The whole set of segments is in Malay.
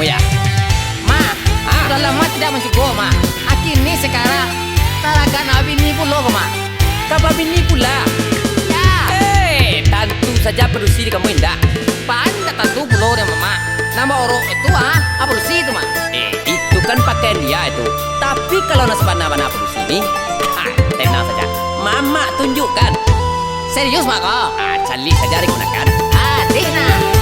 kamu ya? Ma, sudah lama tidak mencegah, Ma. Akini sekarang taragan abini pula, Ma. Kabar bini pula. Ya, Tentu saja produksi di kamu indah. panda tentu pula deh, Mama. Nama orang itu apa produksi itu, Ma? Itu kan pakaian dia itu. Tapi kalau nasabana produksi ini, tenang saja. Mama tunjukkan. Serius, Ma, kok? Cali saja digunakan. Deh, nah.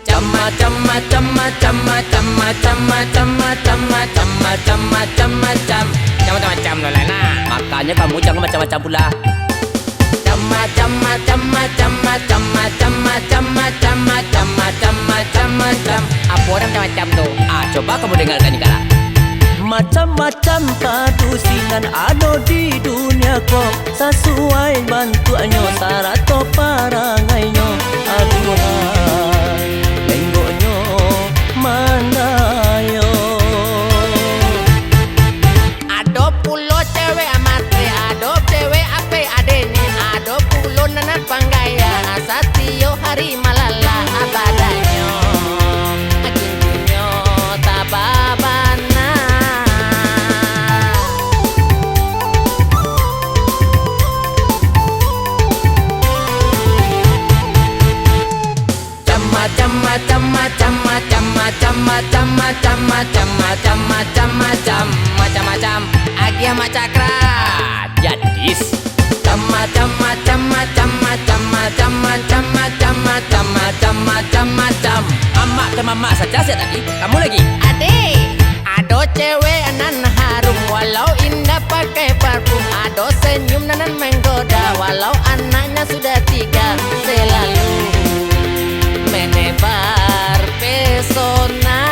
Cama cama cama cama cama cama cama cama cama cama cama cam. Macam-macam loh, Lena. Makanya kamu jangan macam-macam pula. Cama, cama, cama, cama, cama, cama, cama, cama, cama, cama, cama, cam. Apa orang macam-macam tuh? Coba kamu dengarkan ini kala. Macam-macam padusingan ada di dunia kok. Sesuai bantuannya sarato parangainya. Aduhai, lenggoknya mana yo. Ada pulo cewek amatre, ada cewek ape adene, ada pulo nanan panggaya, satio hari malala abadanyo. Akinyo tababana. Cama cama cama cama cama cama cama cama cama cama cama cama macam-macam agi ama cakra Jadis. cama cama cama cama cama cama cama cama cama cama cama cam Amak ke mama saja saya tadi. Kamu lagi. ade ado cewek anan harum walau indah pakai parfum, ado senyum nanan menggoda walau anaknya sudah 3, selalu menebar pesona.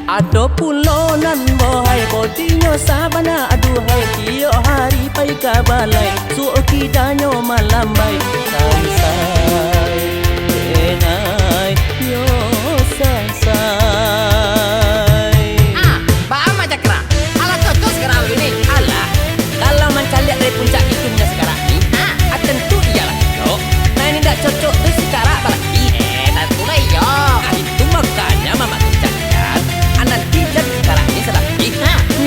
Ado pulonan bohai bodinya sabana aduhai tiap hari pai kabalai suoki danyo malambai sansai enai yo sansai. Ba ama cakra ala cocok sekarang ini. Alah, kalau manca lihat dari puncak iklimnya sekarang ini, tentu iyalah yo. Nah ini tidak cocok tuh sekarang apalagi. Tentu lah yo. Itu makanya mama tujukan nanti jadi sekarang ini selagi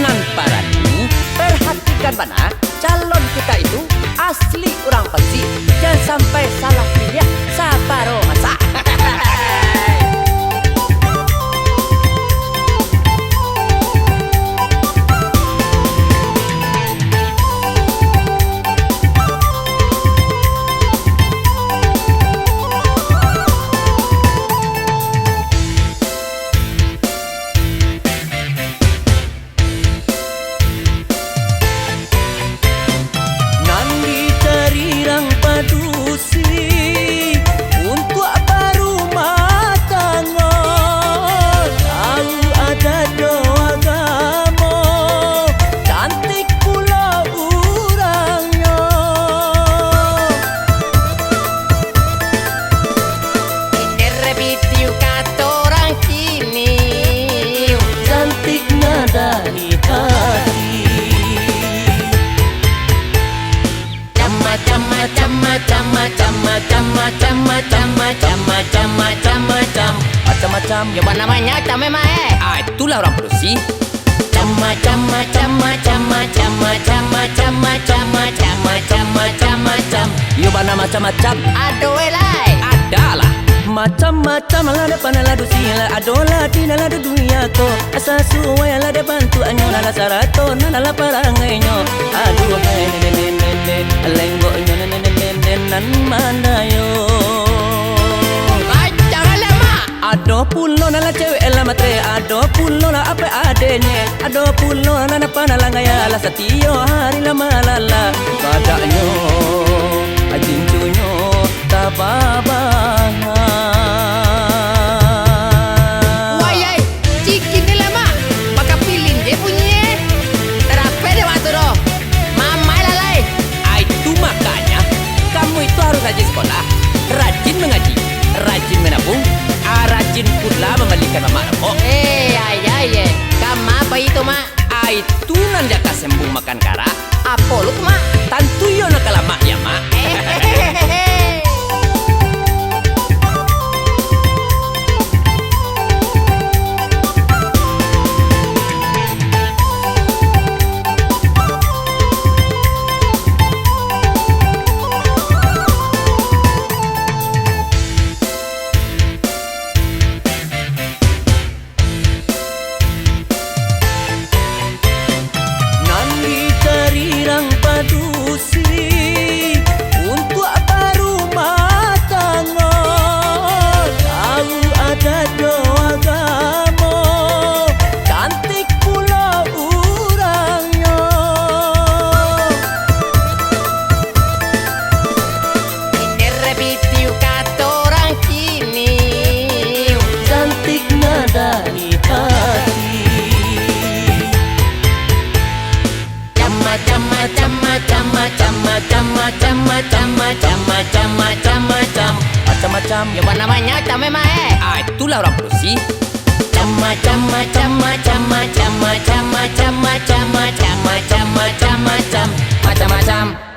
nan parani perhatikan mana calon kita itu asli orang Pesik, jangan sampai salah pilih saparo masa. Macam-macam. Coba namanya came mae. Itulah orang produksi. Cama cama cama cama cama cama cama cama cama cama cama cam. Yo bana macam-macam. Aduh elai. Adalah macam-macam lah depan lah dusia adola di dalam dunia ko asa suai lah de bantuannya lah sarato lah parangainya aduh ne lenggoknya ne nan mana yo. Ado pulo nala cewek lah matre, ado pulo lah apa adene, ado pulo nana panala ngaya lah satio hari lah malala, badaknyo, ajintunyo, tababang. Wayai, cikin ni lama, baka pilin dia punya, terape dia waktu doh, mama lalai. Itu makanya kamu itu harus rajin sekolah, rajin mengaji, rajin menabung. Rajin pula membalikan mama kok. Ay, kama apa itu mak? Itu nan jaka sembung makan kara. Apa lu tuh mak? Tantu yo nak lama ya mak. Macam-macam. Ya buat namanya macam memang Itulah orang Perusi. Macam-macam